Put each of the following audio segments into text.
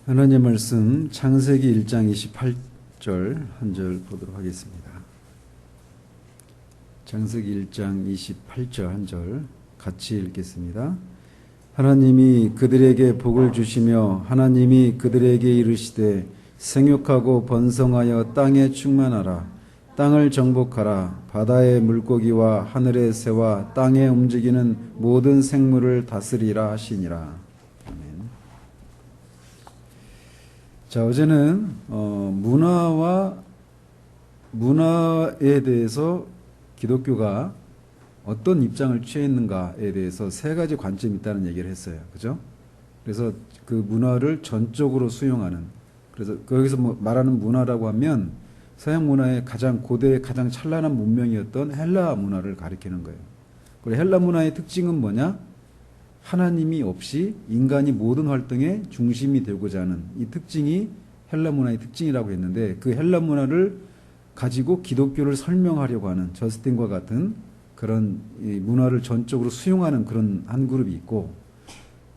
하나님 말씀 창세기 1장 28절 한 절 보도록 하겠습니다. 창세기 1장 28절 한 절 같이 읽겠습니다. 하나님이 그들에게 복을 주시며 하나님이 그들에게 이르시되 생육하고 번성하여 땅에 충만하라. 땅을 정복하라. 바다의 물고기와 하늘의 새와 땅에 움직이는 모든 생물을 다스리라 하시니라. 자, 어제는 문화에 대해서 기독교가 어떤 입장을 취했는가에 대해서 세 가지 관점이 있다는 얘기를 했어요. 그죠? 그래서 그 문화를 전적으로 수용하는, 그래서 거기서 말하는 문화라고 하면 서양 문화의 가장 고대, 가장 찬란한 문명이었던 헬라 문화를 가리키는 거예요. 그리고 헬라 문화의 특징은 뭐냐? 하나님이 없이 인간이 모든 활동의 중심이 되고자 하는 이 특징이 헬라 문화의 특징이라고 했는데, 그 헬라 문화를 가지고 기독교를 설명하려고 하는 저스틴과 같은 그런 이 문화를 전적으로 수용하는 그런 한 그룹이 있고,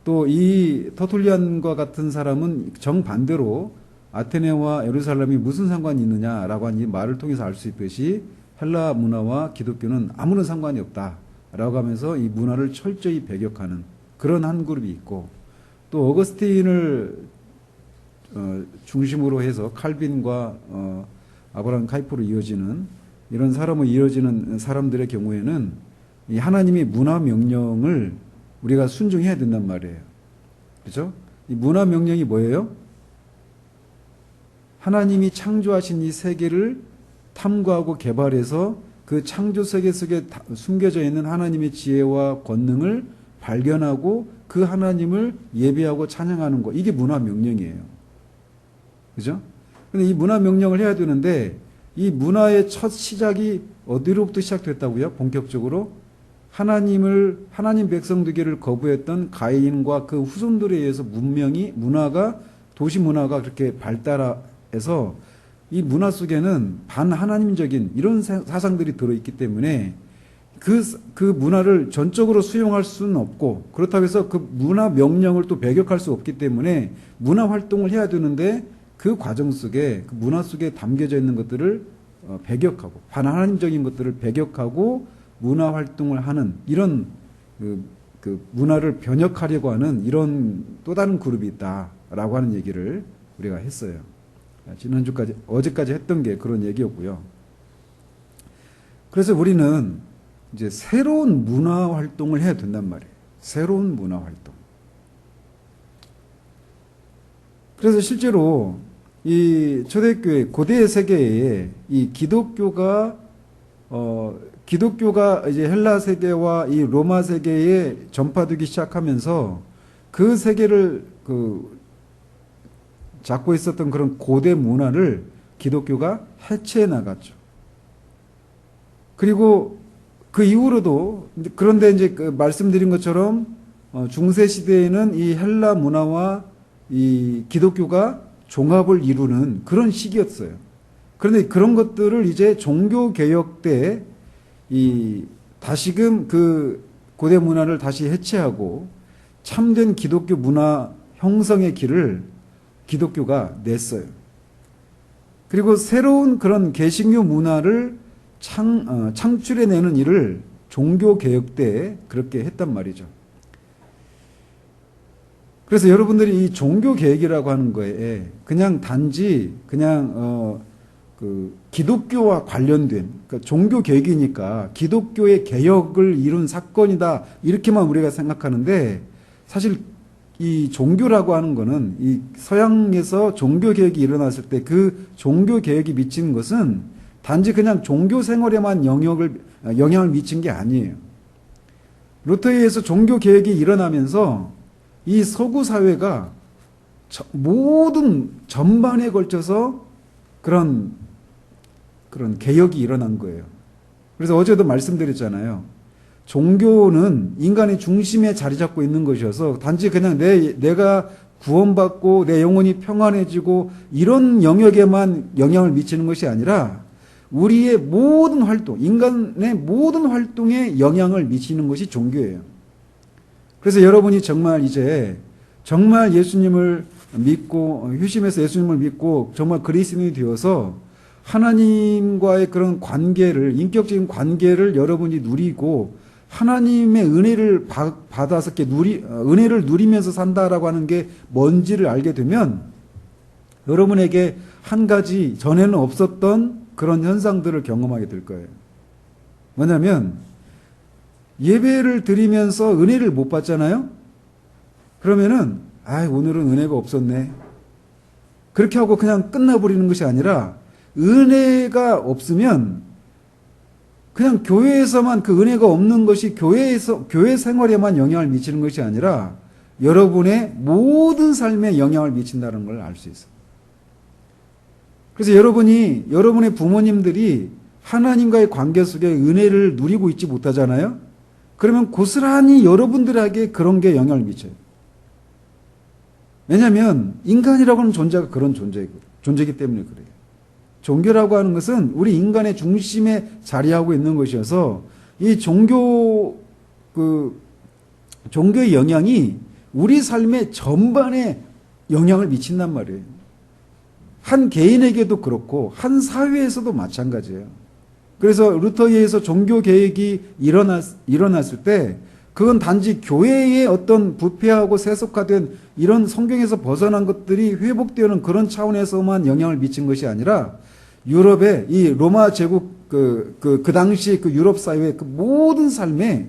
또 이 터툴리안과 같은 사람은 정반대로 아테네와 예루살렘이 무슨 상관이 있느냐라고 하는 이 말을 통해서 알 수 있듯이 헬라 문화와 기독교는 아무런 상관이 없다라고 하면서 이 문화를 철저히 배격하는 그런 한 그룹이 있고, 또 어거스틴을 중심으로 해서 칼빈과 아브라함 카이프로 이어지는 이런 사람으로 이어지는 사람들의 경우에는 이 하나님의 문화 명령을 우리가 순종해야 된단 말이에요. 그렇죠? 이 문화 명령이 뭐예요? 하나님이 창조하신 이 세계를 탐구하고 개발해서 그 창조 세계 속에 숨겨져 있는 하나님의 지혜와 권능을 발견하고 그 하나님을 예배하고 찬양하는 것, 이게 문화 명령이에요. 그죠? 근데 이 문화 명령을 해야 되는데, 이 문화의 첫 시작이 어디로부터 시작됐다고요? 본격적으로 하나님 백성 되기를 거부했던 가인과 그 후손들에 의해서 문화가 도시 문화가 그렇게 발달해서 이 문화 속에는 반하나님적인 이런 사상들이 들어있기 때문에 그 문화를 전적으로 수용할 수는 없고, 그렇다고 해서 그 문화 명령을 또 배격할 수 없기 때문에 문화 활동을 해야 되는데, 그 과정 속에 그 문화 속에 담겨져 있는 것들을 배격하고 반하나님적인 것들을 배격하고 문화 활동을 하는 이런 그 문화를 변혁하려고 하는 이런 또 다른 그룹이 있다라고 하는 얘기를 우리가 했어요. 지난주까지 어제까지 했던 게 그런 얘기였고요. 그래서 우리는 이제 새로운 문화 활동을 해야 된단 말이에요. 새로운 문화 활동. 그래서 실제로 이 초대교회 고대 세계에 이 기독교가 이제 헬라 세계와 이 로마 세계에 전파되기 시작하면서 그 세계를 잡고 있었던 그런 고대 문화를 기독교가 해체해 나갔죠. 그리고 그 이후로도, 그런데 이제 말씀드린 것처럼 중세 시대에는 이 헬라 문화와 이 기독교가 종합을 이루는 그런 시기였어요. 그런데 그런 것들을 이제 종교 개혁 때 다시금 그 고대 문화를 다시 해체하고 참된 기독교 문화 형성의 길을 기독교가 냈어요. 그리고 새로운 그런 개신교 문화를 창출해내는 일을 종교 개혁 때 그렇게 했단 말이죠. 그래서 여러분들이 이 종교 개혁이라고 하는 거에 그냥 단지 그 기독교와 관련된, 그러니까 종교 개혁이니까 기독교의 개혁을 이룬 사건이다 이렇게만 우리가 생각하는데, 사실 이 종교라고 하는 거는 이 서양에서 종교 개혁이 일어났을 때 그 종교 개혁이 미치는 것은 단지 그냥 종교 생활에만 영향을 미친 게 아니에요. 루터에 의해서 종교 개혁이 일어나면서 이 서구 사회가 모든 전반에 걸쳐서 그런 개혁이 일어난 거예요. 그래서 어제도 말씀드렸잖아요. 종교는 인간의 중심에 자리 잡고 있는 것이어서 단지 그냥 내가 구원받고 내 영혼이 평안해지고 이런 영역에만 영향을 미치는 것이 아니라 우리의 모든 활동, 인간의 모든 활동에 영향을 미치는 것이 종교예요. 그래서 여러분이 정말 이제 정말 예수님을 믿고 휴심해서 예수님을 믿고 정말 그리스도인이 되어서 하나님과의 그런 관계를 인격적인 관계를 여러분이 누리고 하나님의 은혜를 받아서 이렇게 은혜를 누리면서 산다라고 하는 게 뭔지를 알게 되면 여러분에게 한 가지 전에는 없었던 그런 현상들을 경험하게 될 거예요. 뭐냐면 예배를 드리면서 은혜를 못 받잖아요. 그러면은 오늘은 은혜가 없었네. 그렇게 하고 그냥 끝나버리는 것이 아니라 은혜가 없으면 그냥 교회에서만 그 은혜가 없는 것이 교회 생활에만 영향을 미치는 것이 아니라 여러분의 모든 삶에 영향을 미친다는 걸 알 수 있어요. 그래서 여러분의 부모님들이 하나님과의 관계 속에 은혜를 누리고 있지 못하잖아요. 그러면 고스란히 여러분들에게 그런 게 영향을 미쳐요. 왜냐하면 인간이라고 하는 존재가 그런 존재이기 때문에 그래요. 종교라고 하는 것은 우리 인간의 중심에 자리하고 있는 것이어서 이 종교의 영향이 우리 삶의 전반에 영향을 미친단 말이에요. 한 개인에게도 그렇고 한 사회에서도 마찬가지예요. 그래서 루터에 의해서 종교 개혁이 일어났을 때 그건 단지 교회의 어떤 부패하고 세속화된 이런 성경에서 벗어난 것들이 회복되는 그런 차원에서만 영향을 미친 것이 아니라 유럽의 이 로마 제국 그 당시 그 유럽 사회의 그 모든 삶에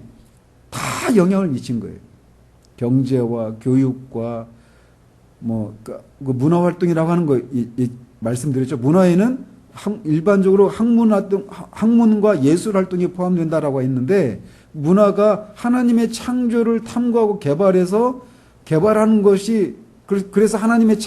다 영향을 미친 거예요. 경제와 교육과 그 문화 활동이라고 하는 거 말씀드렸죠. 문화에는 일반적으로 학문과 예술 활동이 포함된다라고 했는데 문화가 하나님의 창조를 탐구하고 개발하는 것이 그래서 하나님의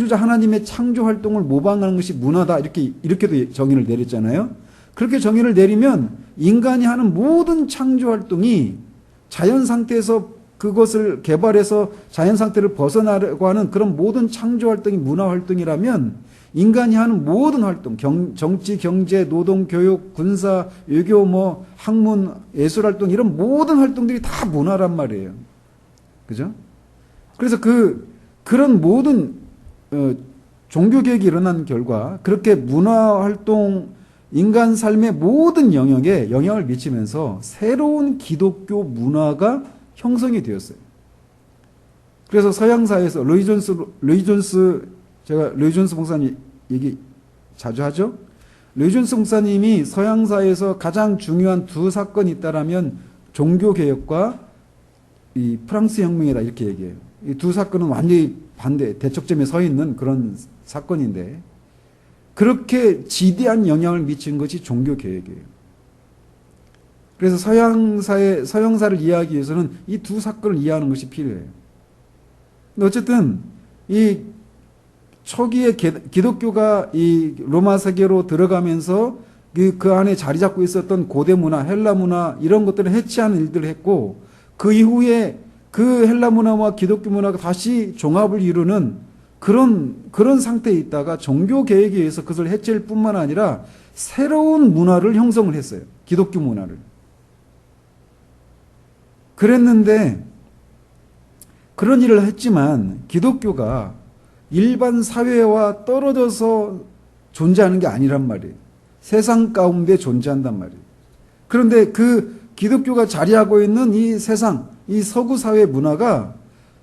하나님의 창조 활동을 모방하는 것이 문화다 이렇게도 정의를 내렸잖아요. 그렇게 정의를 내리면 인간이 하는 모든 창조 활동이 자연 상태에서 그것을 개발해서 자연 상태를 벗어나려고 하는 그런 모든 창조 활동이 문화 활동이라면 인간이 하는 모든 활동, 정치, 경제, 노동, 교육, 군사, 외교, 학문, 예술 활동 이런 모든 활동들이 다 문화란 말이에요. 그죠? 그래서 그런 모든 종교 개혁이 일어난 결과 그렇게 문화 활동, 인간 삶의 모든 영역에 영향을 미치면서 새로운 기독교 문화가 형성이 되었어요. 그래서 서양사회에서 제가 로이 존스 목사님 얘기 자주 하죠. 로이 존스 목사님이 서양사회에서 가장 중요한 두 사건이 있다라면 종교개혁과 이 프랑스 혁명이다 이렇게 얘기해요. 이 두 사건은 완전히 반대 대척점에 서 있는 그런 사건인데 그렇게 지대한 영향을 미친 것이 종교개혁이에요. 그래서 서양사를 이해하기 위해서는 이 두 사건을 이해하는 것이 필요해요. 근데 어쨌든 이 초기에 기독교가 이 로마 세계로 들어가면서 그 안에 자리 잡고 있었던 고대 문화, 헬라 문화 이런 것들을 해치하는 일들을 했고 그 이후에 그 헬라 문화와 기독교 문화가 다시 종합을 이루는 그런 상태에 있다가 종교 개혁에 의해서 그것을 해체할 뿐만 아니라 새로운 문화를 형성을 했어요. 기독교 문화를. 그랬는데 그런 일을 했지만 기독교가 일반 사회와 떨어져서 존재하는 게 아니란 말이에요. 세상 가운데 존재한단 말이에요. 그런데 그 기독교가 자리하고 있는 이 세상, 이 서구 사회 문화가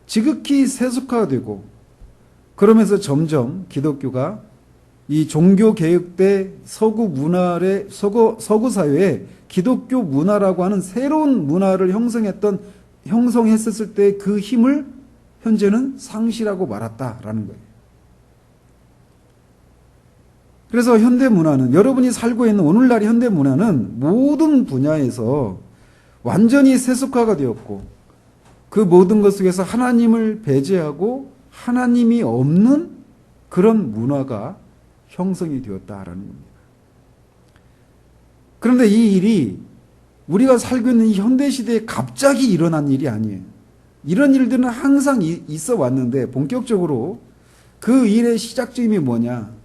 지극히 세속화되고 그러면서 점점 기독교가 이 종교 개혁 때 서구 사회에 기독교 문화라고 하는 새로운 문화를 형성했었을 때 그 힘을 현재는 상실하고 말았다라는 거예요. 그래서 현대 문화는 여러분이 살고 있는 오늘날의 현대 문화는 모든 분야에서 완전히 세속화가 되었고 그 모든 것 속에서 하나님을 배제하고 하나님이 없는 그런 문화가 형성이 되었다라는 겁니다. 그런데 이 일이 우리가 살고 있는 이 현대시대에 갑자기 일어난 일이 아니에요. 이런 일들은 항상 있어 왔는데 본격적으로 그 일의 시작점이 뭐냐.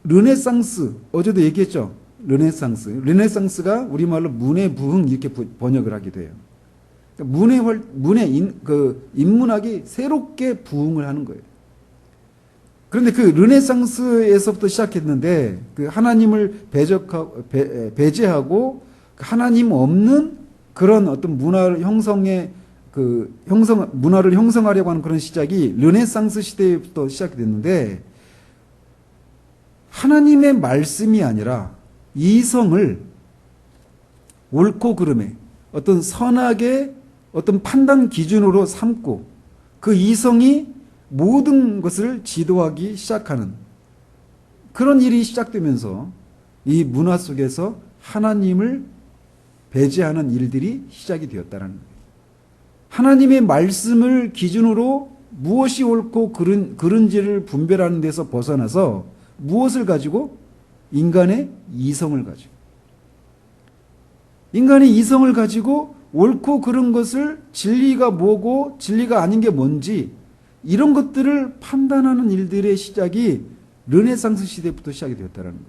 르네상스, 어제도 얘기했죠. 르네상스가 우리말로 문해부흥 이렇게 번역을 하게 돼요. 인문학이 새롭게 부흥을 하는 거예요. 그런데 그 르네상스에서부터 시작했는데 그 하나님을 배제하고 하나님 없는 그런 어떤 문화를 문화를 형성하려고 하는 그런 시작이 르네상스 시대부터 시작이 됐는데, 하나님의 말씀이 아니라 이성을 옳고 그름의 어떤 선악의 어떤 판단 기준으로 삼고 그 이성이 모든 것을 지도하기 시작하는 그런 일이 시작되면서 이 문화 속에서 하나님을 배제하는 일들이 시작이 되었다는 거예요. 하나님의 말씀을 기준으로 무엇이 옳고 그른지를 분별하는 데서 벗어나서 무엇을 가지고? 인간의 이성을 가지고. 인간의 이성을 가지고 옳고 그른 것을 진리가 뭐고 진리가 아닌 게 뭔지 이런 것들을 판단하는 일들의 시작이 르네상스 시대부터 시작이 되었다는 거예요.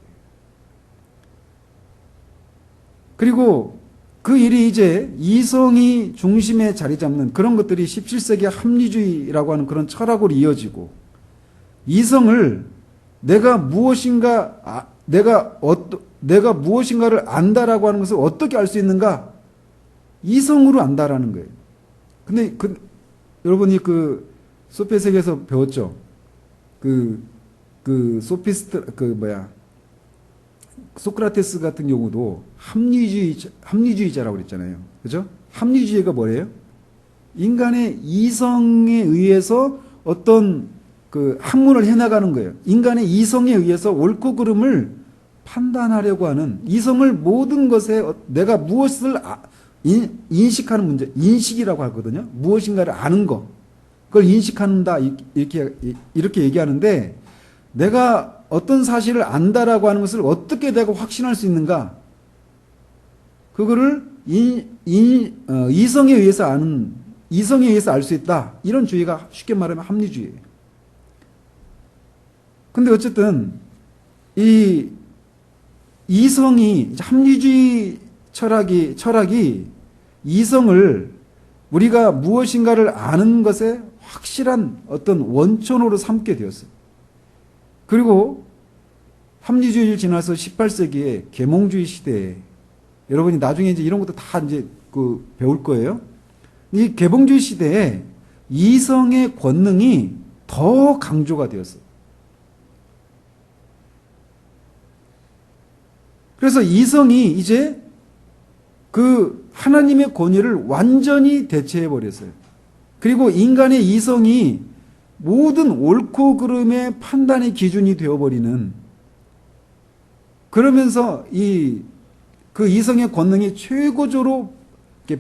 그리고 그 일이 이제 이성이 중심에 자리 잡는 그런 것들이 17세기 합리주의라고 하는 그런 철학으로 이어지고, 이성을 내가 무엇인가를 안다라고 하는 것을 어떻게 알 수 있는가? 이성으로 안다라는 거예요. 근데 여러분이 소피아 세계에서 배웠죠? 소크라테스 같은 경우도 합리주의자라고 그랬잖아요. 그죠? 합리주의가 뭐예요? 인간의 이성에 의해서 어떤 학문을 해나가는 거예요. 인간의 이성에 의해서 옳고 그름을 판단하려고 하는, 이성을 모든 것에 내가 무엇을 인식하는 문제, 인식이라고 하거든요. 무엇인가를 아는 거, 그걸 인식한다 이렇게 얘기하는데, 내가 어떤 사실을 안다라고 하는 것을 어떻게 내가 확신할 수 있는가? 그거를 이성에 의해서 알 수 있다. 이런 주의가 쉽게 말하면 합리주의예요. 근데 어쨌든 이 이성이, 합리주의 철학이 이성을 우리가 무엇인가를 아는 것에 확실한 어떤 원천으로 삼게 되었어요. 그리고 합리주의를 지나서 18세기에 계몽주의 시대에, 여러분이 나중에 이제 이런 것도 다 이제 배울 거예요. 이 계몽주의 시대에 이성의 권능이 더 강조가 되었어요. 그래서 이성이 이제 하나님의 권위를 완전히 대체해 버렸어요. 그리고 인간의 이성이 모든 옳고 그름의 판단의 기준이 되어버리는, 그러면서 그 이성의 권능이 최고조로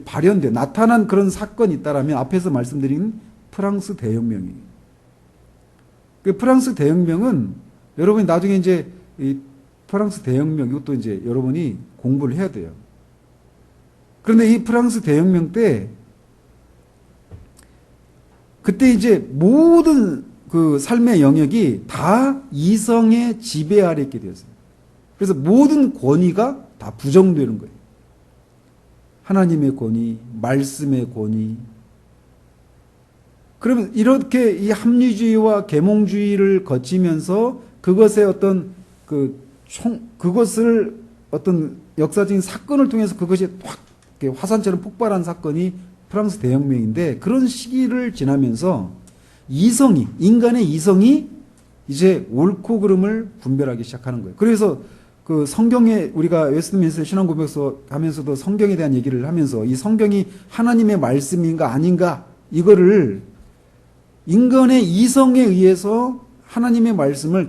발현돼 나타난 그런 사건이 있다라면 앞에서 말씀드린 프랑스 대혁명이에요. 그 프랑스 대혁명은 여러분이 나중에 이제 이 프랑스 대혁명, 이것도 이제 여러분이 공부를 해야 돼요. 그런데 이 프랑스 대혁명 때, 그때 이제 모든 삶의 영역이 다 이성의 지배 아래 있게 되었어요. 그래서 모든 권위가 다 부정되는 거예요. 하나님의 권위, 말씀의 권위. 그러면 이렇게 이 합리주의와 계몽주의를 거치면서 그것의 그것을 어떤 역사적인 사건을 통해서 그것이 확 화산처럼 폭발한 사건이 프랑스 대혁명인데, 그런 시기를 지나면서 인간의 이성이 이제 옳고 그름을 분별하기 시작하는 거예요. 그래서 성경에 우리가 웨스트민스터 신앙고백서 하면서도 성경에 대한 얘기를 하면서 이 성경이 하나님의 말씀인가 아닌가, 이거를 인간의 이성에 의해서 하나님의 말씀을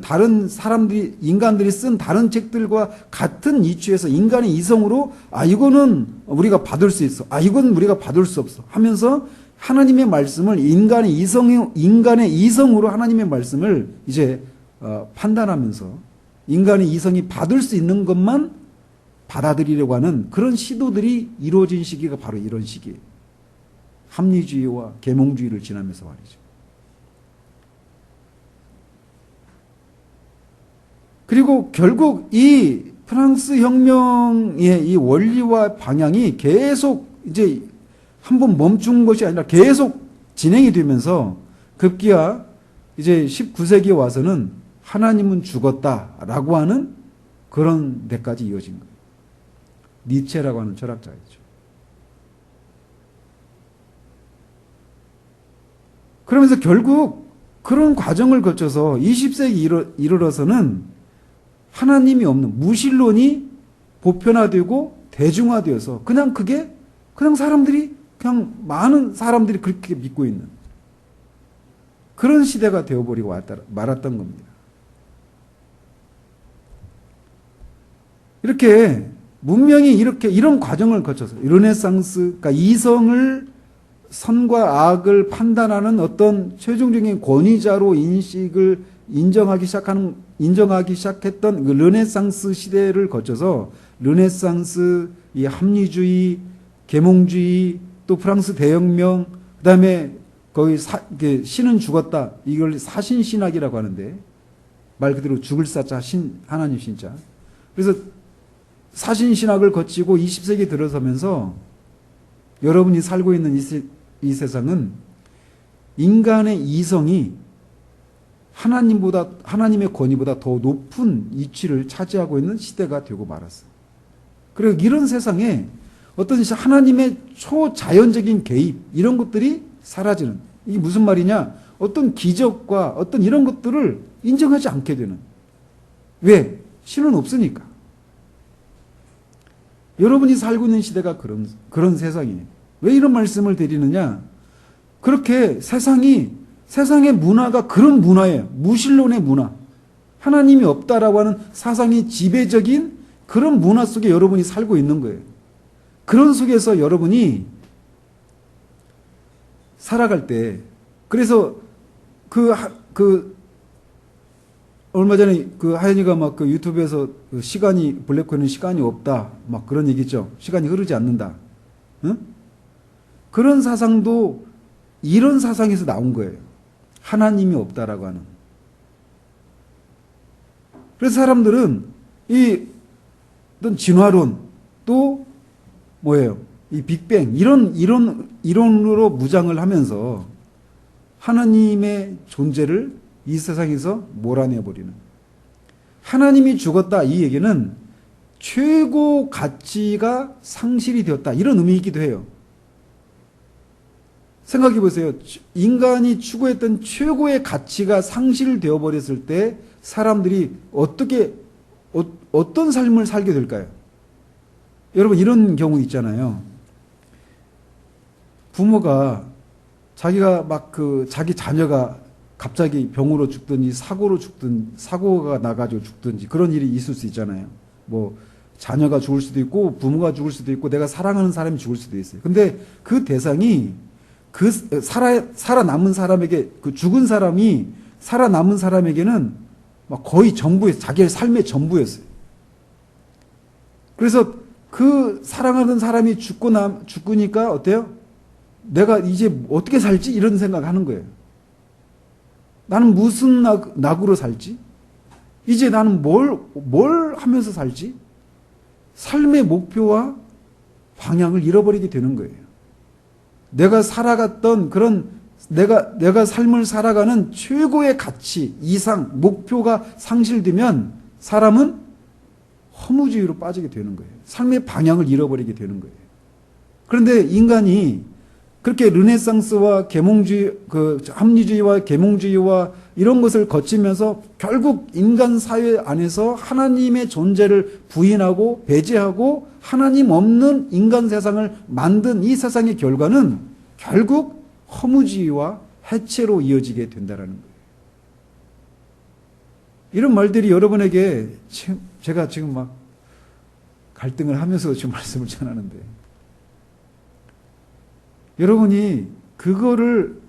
인간들이 쓴 다른 책들과 같은 이치에서 인간의 이성으로, 이거는 우리가 받을 수 있어, 이건 우리가 받을 수 없어 하면서 하나님의 말씀을 인간의 이성으로 하나님의 말씀을 이제 판단하면서 인간의 이성이 받을 수 있는 것만 받아들이려고 하는 그런 시도들이 이루어진 시기가 바로 이런 시기예요. 합리주의와 계몽주의를 지나면서 말이죠. 그리고 결국 이 프랑스 혁명의 이 원리와 방향이 계속 이제 한번 멈춘 것이 아니라 계속 진행이 되면서 급기야 이제 19세기에 와서는 하나님은 죽었다라고 하는 그런 데까지 이어진 거예요. 니체라고 하는 철학자이죠. 그러면서 결국 그런 과정을 거쳐서 20세기 이르러서는 하나님이 없는 무신론이 보편화되고 대중화되어서 그냥 그게 그냥 사람들이 그냥 많은 사람들이 그렇게 믿고 있는 그런 시대가 되어버리고 말았던 겁니다. 이렇게 문명이 이런 과정을 거쳐서 르네상스, 그러니까 이성을 선과 악을 판단하는 어떤 최종적인 권위자로 인정하기 시작했던 그 르네상스 시대를 거쳐서 르네상스, 이 합리주의, 계몽주의, 또 프랑스 대혁명, 그다음에 거기 신은 죽었다. 이걸 사신신학이라고 하는데 말 그대로 죽을 사자 하나님 신자. 그래서 사신신학을 거치고 20세기 들어서면서 여러분이 살고 있는 이 세상은 인간의 이성이 하나님의 권위보다 더 높은 위치를 차지하고 있는 시대가 되고 말았어요. 그리고 이런 세상에 어떤 하나님의 초자연적인 개입 이런 것들이 사라지는, 이게 무슨 말이냐, 어떤 기적과 어떤 이런 것들을 인정하지 않게 되는. 왜? 신은 없으니까. 여러분이 살고 있는 시대가 그런 세상이에요. 왜 이런 말씀을 드리느냐? 그렇게 세상의 문화가 그런 문화예요. 무신론의 문화. 하나님이 없다라고 하는 사상이 지배적인 그런 문화 속에 여러분이 살고 있는 거예요. 그런 속에서 여러분이 살아갈 때, 그래서 얼마 전에 하연이가 막 유튜브에서 블랙홀은 시간이 없다. 막 그런 얘기죠. 시간이 흐르지 않는다. 응? 그런 사상도 이런 사상에서 나온 거예요. 하나님이 없다라고 하는. 그래서 사람들은 어떤 진화론 또 뭐예요? 이 빅뱅 이런 이론으로 무장을 하면서 하나님의 존재를 이 세상에서 몰아내버리는. 하나님이 죽었다 이 얘기는 최고 가치가 상실이 되었다 이런 의미이기도 해요. 생각해 보세요. 인간이 추구했던 최고의 가치가 상실되어 버렸을 때 사람들이 어떤 삶을 살게 될까요? 여러분 이런 경우 있잖아요. 부모가 자기가 자기 자녀가 갑자기 병으로 죽든지 사고가 나가지고 죽든지 그런 일이 있을 수 있잖아요. 뭐 자녀가 죽을 수도 있고 부모가 죽을 수도 있고 내가 사랑하는 사람이 죽을 수도 있어요. 근데 그 대상이 살아남은 사람에게, 죽은 사람이 살아남은 사람에게는 막 거의 전부였어요. 자기의 삶의 전부였어요. 그래서 그 사랑하는 사람이 죽으니까 어때요? 내가 이제 어떻게 살지? 이런 생각을 하는 거예요. 나는 무슨 낙으로 살지? 이제 나는 뭘 하면서 살지? 삶의 목표와 방향을 잃어버리게 되는 거예요. 내가 살아갔던 내가 삶을 살아가는 최고의 가치, 이상, 목표가 상실되면 사람은 허무주의로 빠지게 되는 거예요. 삶의 방향을 잃어버리게 되는 거예요. 그런데 인간이 그렇게 르네상스와 계몽주의, 합리주의와 계몽주의와 이런 것을 거치면서 결국 인간 사회 안에서 하나님의 존재를 부인하고 배제하고 하나님 없는 인간 세상을 만든 이 세상의 결과는 결국 허무주의와 해체로 이어지게 된다는 거예요. 이런 말들이 여러분에게 제가 지금 막 갈등을 하면서 지금 말씀을 전하는데 여러분이 그거를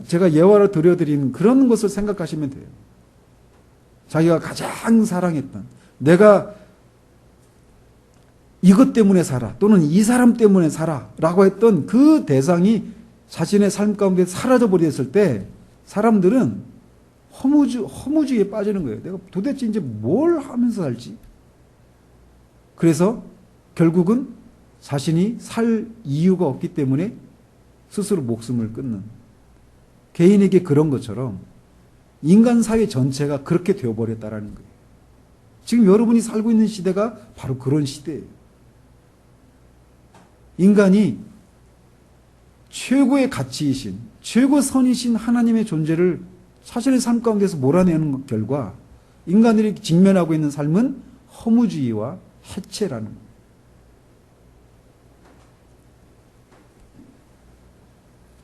제가 예화로 들려드린 그런 것을 생각하시면 돼요. 자기가 가장 사랑했던, 내가 이것 때문에 살아 또는 이 사람 때문에 살아 라고 했던 그 대상이 자신의 삶 가운데 사라져 버렸을 때 사람들은 허무주의에 빠지는 거예요. 내가 도대체 이제 뭘 하면서 살지? 그래서 결국은 자신이 살 이유가 없기 때문에 스스로 목숨을 끊는, 개인에게 그런 것처럼 인간 사회 전체가 그렇게 되어버렸다라는 거예요. 지금 여러분이 살고 있는 시대가 바로 그런 시대예요. 인간이 최고의 가치이신, 최고선이신 하나님의 존재를 자신의 삶 가운데서 몰아내는 결과 인간들이 직면하고 있는 삶은 허무주의와 해체라는 거예요.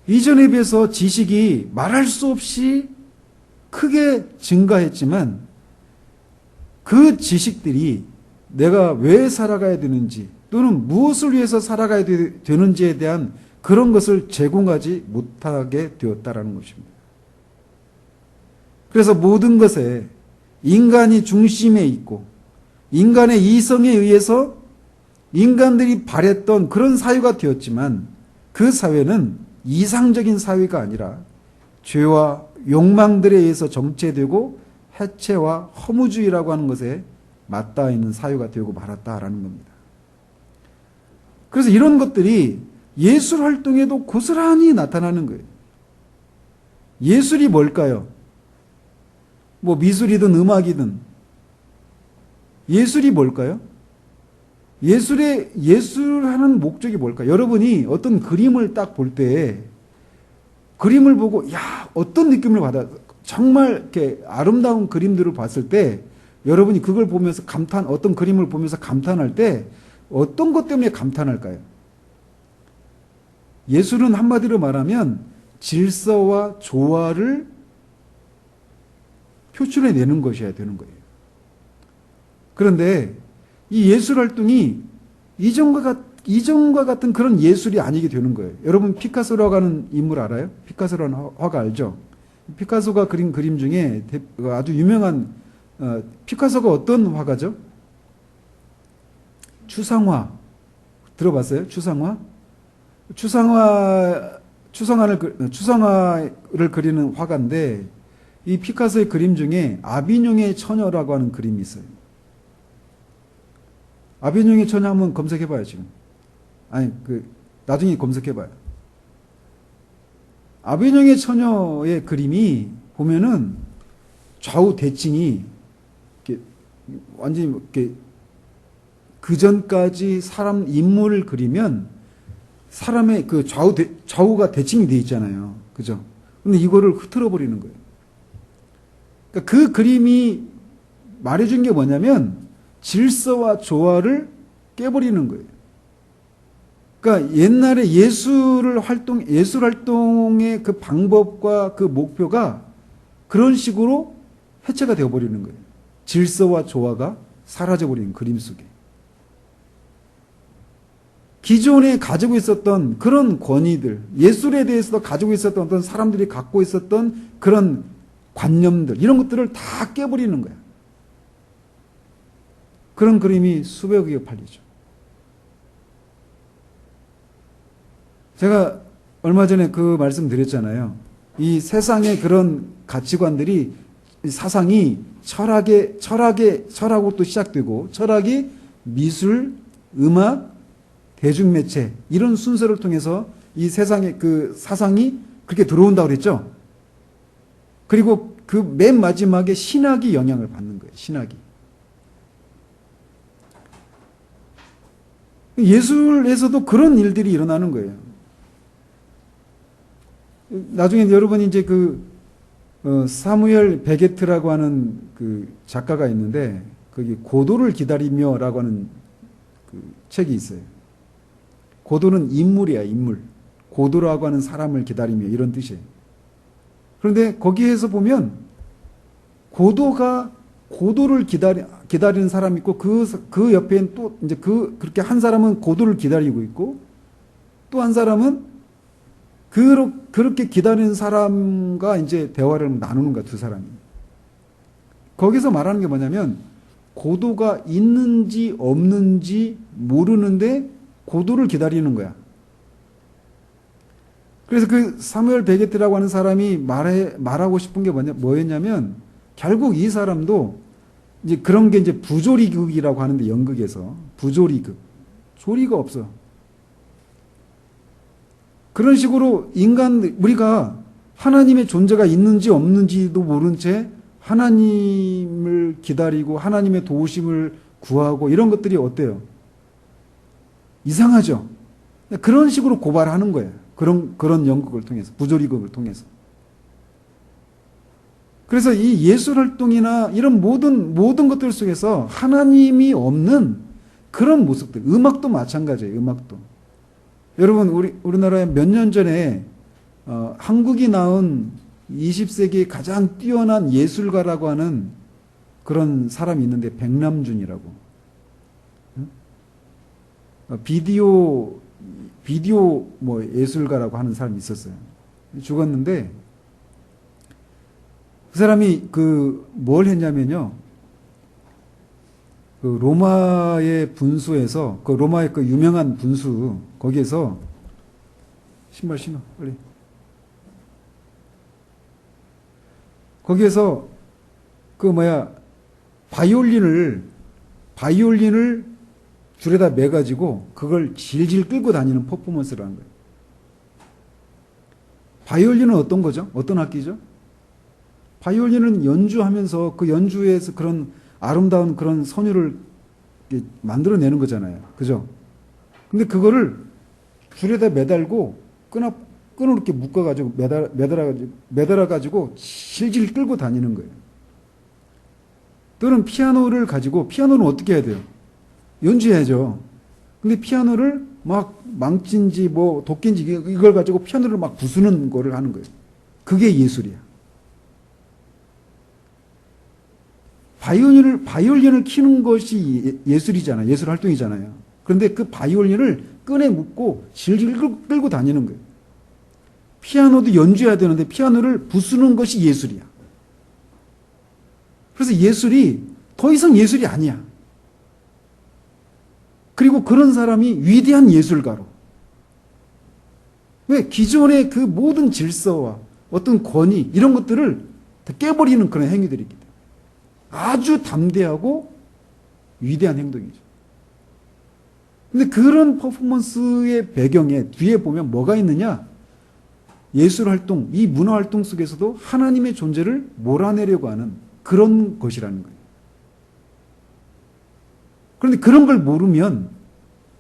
이전에 비해서 지식이 말할 수 없이 크게 증가했지만 그 지식들이 내가 왜 살아가야 되는지 또는 무엇을 위해서 살아가야 되는지에 대한 그런 것을 제공하지 못하게 되었다라는 것입니다. 그래서 모든 것에 인간이 중심에 있고 인간의 이성에 의해서 인간들이 바랬던 그런 사회가 되었지만 그 사회는 이상적인 사회가 아니라 죄와 욕망들에 의해서 정체되고 해체와 허무주의라고 하는 것에 맞닿아 있는 사회가 되고 말았다라는 겁니다. 그래서 이런 것들이 예술 활동에도 고스란히 나타나는 거예요. 예술이 뭘까요? 뭐 미술이든 음악이든 예술이 뭘까요? 예술하는 목적이 뭘까요? 여러분이 어떤 그림을 딱 볼 때 그림을 보고 야 어떤 느낌을 받아 정말 이렇게 아름다운 그림들을 봤을 때 여러분이 그걸 보면서 어떤 그림을 보면서 감탄할 때 어떤 것 때문에 감탄할까요? 예술은 한마디로 말하면 질서와 조화를 표출해내는 것이어야 되는 거예요. 그런데 이 예술 활동이 이전과 같은 그런 예술이 아니게 되는 거예요. 여러분 피카소라고 하는 인물 알아요? 피카소라는 화가 알죠? 피카소가 그린 그림 중에 아주 유명한 피카소가 어떤 화가죠? 추상화 들어봤어요? 추상화? 추상화를 그리는 화가인데 이 피카소의 그림 중에 아비뇽의 처녀라고 하는 그림이 있어요. 아비뇽의 처녀 한번 검색해봐요 지금. 아니 나중에 검색해봐요. 아비뇽의 처녀의 그림이 보면은 좌우 대칭이 이렇게 완전히 이렇게 그 전까지 사람 인물을 그리면 사람의 그 좌우가 대칭이 돼 있잖아요. 그죠? 근데 이거를 흐트러 버리는 거예요. 그러니까 그 그림이 말해준 게 뭐냐면 질서와 조화를 깨버리는 거예요. 그러니까 옛날에 예술 활동의 그 방법과 그 목표가 그런 식으로 해체가 되어버리는 거예요. 질서와 조화가 사라져버리는 그림 속에. 기존에 가지고 있었던 그런 권위들, 예술에 대해서 가지고 있었던 어떤 사람들이 갖고 있었던 그런 관념들, 이런 것들을 다 깨버리는 거야. 그런 그림이 수백여 개 팔리죠. 제가 얼마 전에 그 말씀 드렸잖아요. 이 세상의 그런 가치관들이, 사상이 철학으로 또 시작되고, 철학이 미술, 음악, 대중매체, 이런 순서를 통해서 이 세상의 그 사상이 그렇게 들어온다고 그랬죠. 그리고 그 맨 마지막에 신학이 영향을 받는 거예요. 신학이. 예술에서도 그런 일들이 일어나는 거예요. 나중에 여러분이 이제 사무엘 베게트라고 하는 그 작가가 있는데, 거기 고도를 기다리며라고 하는 그 책이 있어요. 고도는 인물이야, 인물. 고도라고 하는 사람을 기다리며, 이런 뜻이에요. 그런데 거기에서 보면 고도를 기다리는 사람이 있고, 그 옆에는 또 이제 그렇게 한 사람은 고도를 기다리고 있고, 또 한 사람은 그렇게 기다리는 사람과 이제 대화를 나누는 거야, 두 사람이. 거기서 말하는 게 뭐냐면, 고도가 있는지 없는지 모르는데 고도를 기다리는 거야. 그래서 그 사무엘 베게트라고 하는 사람이 말하고 싶은 게 뭐였냐면, 결국 이 사람도 이제 그런 게 이제 부조리극이라고 하는데, 연극에서 부조리극. 조리가 없어. 그런 식으로 우리가 하나님의 존재가 있는지 없는지도 모른 채 하나님을 기다리고 하나님의 도우심을 구하고 이런 것들이 어때요? 이상하죠? 그런 식으로 고발하는 거예요. 그런 연극을 통해서, 부조리극을 통해서. 그래서 이 예술 활동이나 이런 모든 것들 속에서 하나님이 없는 그런 모습들, 음악도 마찬가지예요, 음악도. 여러분, 우리나라에 몇 년 전에, 한국이 낳은 20세기 가장 뛰어난 예술가라고 하는 그런 사람이 있는데, 백남준이라고. 비디오 예술가라고 하는 사람이 있었어요. 죽었는데, 그 사람이 뭘 했냐면요. 로마의 분수에서, 로마의 유명한 분수, 거기에서, 신발 신어, 빨리. 거기에서, 바이올린을 줄에다 매가지고, 그걸 질질 끌고 다니는 퍼포먼스를 한 거예요. 바이올린은 어떤 거죠? 어떤 악기죠? 바이올린은 연주하면서 그 연주에서 그런 아름다운 그런 선율을 만들어내는 거잖아요. 그죠? 근데 그거를 줄에다 매달고 끈으로 이렇게 묶어가지고 매달아가지고 질질 끌고 다니는 거예요. 또는 피아노를 가지고, 피아노는 어떻게 해야 돼요? 연주해야죠. 근데 피아노를 막 망친지 도끼인지 이걸 가지고 피아노를 막 부수는 거를 하는 거예요. 그게 예술이야. 바이올린을 키는 것이 예술이잖아요. 예술 활동이잖아요. 그런데 그 바이올린을 끈에 묶고 질질 끌고 다니는 거예요. 피아노도 연주해야 되는데 피아노를 부수는 것이 예술이야. 그래서 예술이 더 이상 예술이 아니야. 그리고 그런 사람이 위대한 예술가로. 왜? 기존의 그 모든 질서와 어떤 권위 이런 것들을 다 깨버리는 그런 행위들이기 때문에. 아주 담대하고 위대한 행동이죠. 근데 그런 퍼포먼스의 배경에 뒤에 보면 뭐가 있느냐? 예술 활동, 이 문화 활동 속에서도 하나님의 존재를 몰아내려고 하는 그런 것이라는 거예요. 그런데 그런 걸 모르면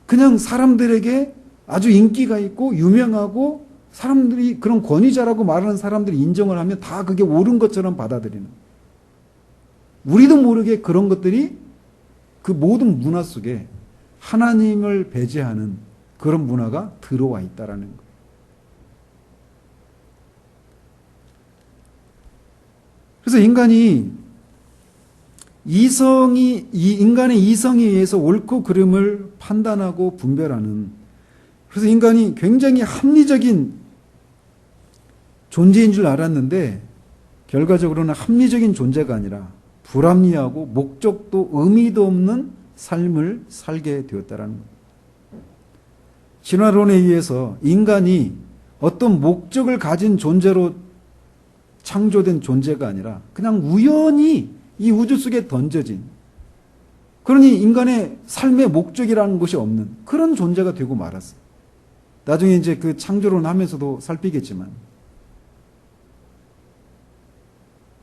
그냥 사람들에게 아주 인기가 있고 유명하고 사람들이 그런 권위자라고 말하는 사람들이 인정을 하면 다 그게 옳은 것처럼 받아들이는 거예요. 우리도 모르게 그런 것들이 그 모든 문화 속에 하나님을 배제하는 그런 문화가 들어와 있다라는 거예요. 그래서 인간의 이성에 의해서 옳고 그름을 판단하고 분별하는, 그래서 인간이 굉장히 합리적인 존재인 줄 알았는데 결과적으로는 합리적인 존재가 아니라 불합리하고 목적도 의미도 없는 삶을 살게 되었다라는 겁니다. 진화론에 의해서 인간이 어떤 목적을 가진 존재로 창조된 존재가 아니라 그냥 우연히 이 우주 속에 던져진, 그러니 인간의 삶의 목적이라는 것이 없는 그런 존재가 되고 말았어요. 나중에 이제 그 창조론 하면서도 살피겠지만,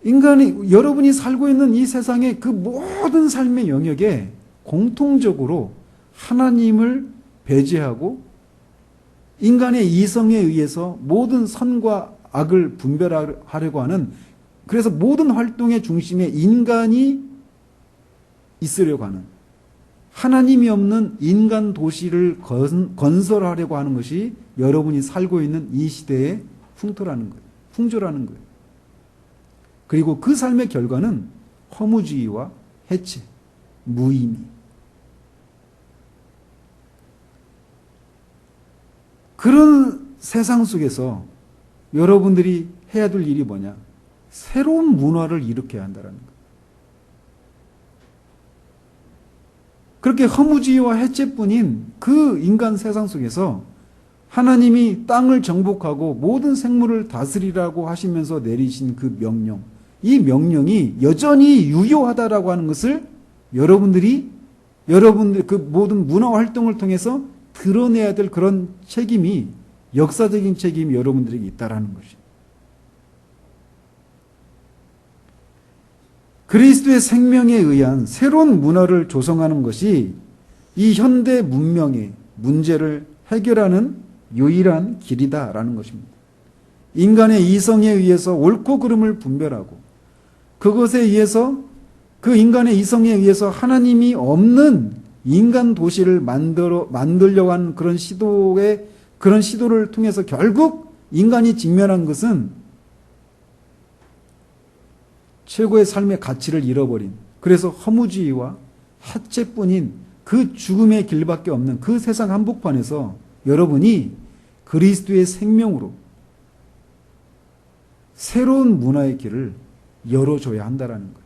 여러분이 살고 있는 이 세상의 그 모든 삶의 영역에 공통적으로 하나님을 배제하고 인간의 이성에 의해서 모든 선과 악을 분별하려고 하는, 그래서 모든 활동의 중심에 인간이 있으려고 하는, 하나님이 없는 인간 도시를 건설하려고 하는 것이 여러분이 살고 있는 이 시대의 풍토라는 거예요. 풍조라는 거예요. 그리고 그 삶의 결과는 허무주의와 해체, 무의미. 그런 세상 속에서 여러분들이 해야 될 일이 뭐냐? 새로운 문화를 일으켜야 한다는 거예요. 그렇게 허무주의와 해체뿐인 그 인간 세상 속에서 하나님이 땅을 정복하고 모든 생물을 다스리라고 하시면서 내리신 그 명령, 이 명령이 여전히 유효하다라고 하는 것을 여러분들 그 모든 문화 활동을 통해서 드러내야 될 그런 책임이 역사적인 책임이 여러분들에게 있다라는 것이. 그리스도의 생명에 의한 새로운 문화를 조성하는 것이 이 현대 문명의 문제를 해결하는 유일한 길이다라는 것입니다. 인간의 이성에 의해서 옳고 그름을 분별하고 그것에 의해서 그 인간의 이성에 의해서 하나님이 없는 인간 도시를 만들려고 하는 그런 시도를 통해서 결국 인간이 직면한 것은 최고의 삶의 가치를 잃어버린, 그래서 허무주의와 해체뿐인 그 죽음의 길밖에 없는 그 세상 한복판에서 여러분이 그리스도의 생명으로 새로운 문화의 길을 열어줘야 한다라는 거예요.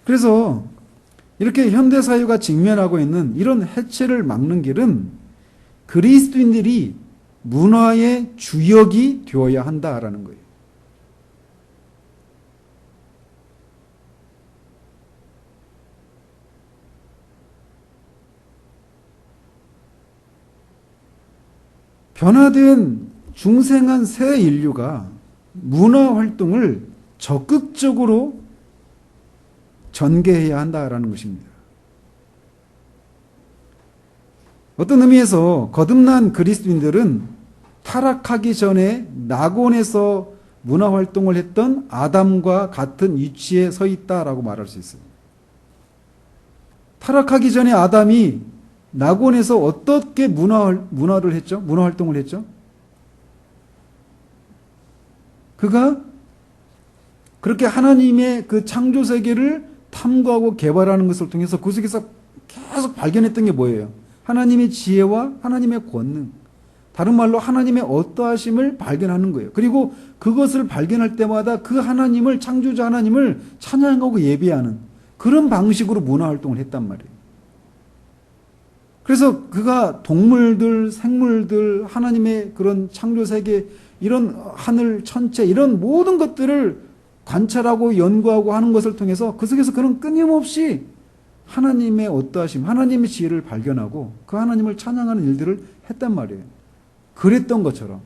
그래서 이렇게 현대사회가 직면하고 있는 이런 해체를 막는 길은 그리스도인들이 문화의 주역이 되어야 한다라는 거예요. 변화된 중생한 새 인류가 문화 활동을 적극적으로 전개해야 한다라는 것입니다. 어떤 의미에서 거듭난 그리스도인들은 타락하기 전에 낙원에서 문화 활동을 했던 아담과 같은 위치에 서 있다라고 말할 수 있습니다. 타락하기 전에 아담이 낙원에서 어떻게 문화를 했죠? 문화 활동을 했죠? 그가 그렇게 하나님의 그 창조 세계를 탐구하고 개발하는 것을 통해서 그 속에서 계속 발견했던 게 뭐예요? 하나님의 지혜와 하나님의 권능, 다른 말로 하나님의 어떠하심을 발견하는 거예요. 그리고 그것을 발견할 때마다 그 하나님을, 창조자 하나님을 찬양하고 예배하는 그런 방식으로 문화활동을 했단 말이에요. 그래서 그가 동물들, 생물들, 하나님의 그런 창조세계, 이런 하늘, 천체, 이런 모든 것들을 관찰하고 연구하고 하는 것을 통해서 그 속에서 그는 끊임없이 하나님의 어떠하심, 하나님의 지혜를 발견하고 그 하나님을 찬양하는 일들을 했단 말이에요. 그랬던 것처럼